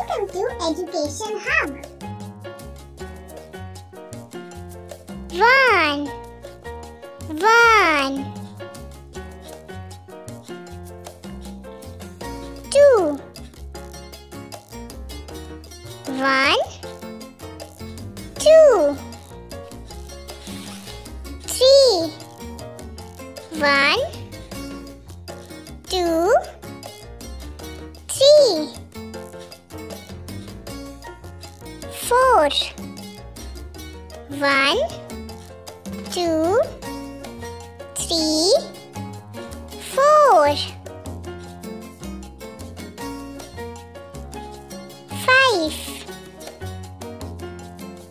Welcome to Education Hub. 1 2 1 2 3 1 2 3 4 1 2 3 4 5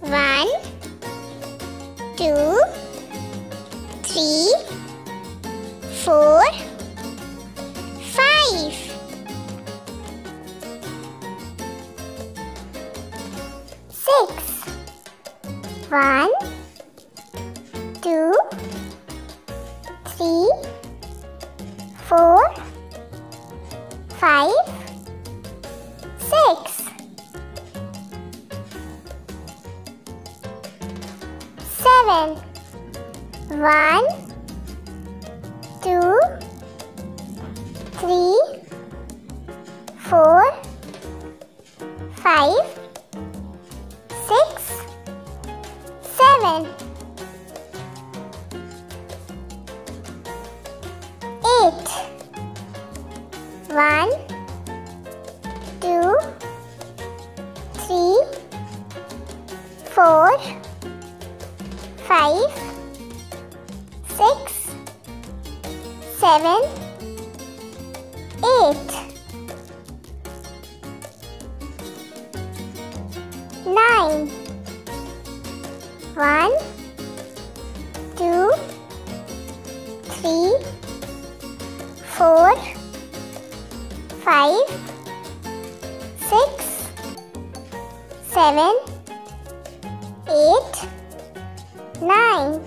1 2 3 4 5 6 1 2 3 4 5 6 7 1 2 3 4 5 6 7 8 1 2 3 4 5 6 7 8 9 1 2 3 4 5 6 7 8 9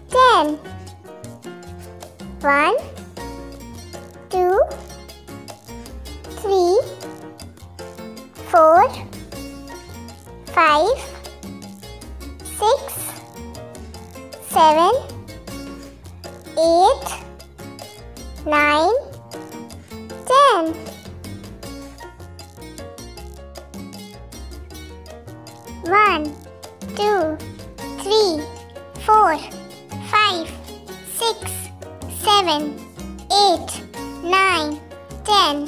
10 1 2 3 4 5 6 7 8 9 10 1 2 3 4 5 6 7 8 9 10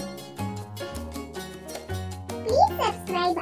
Please subscribe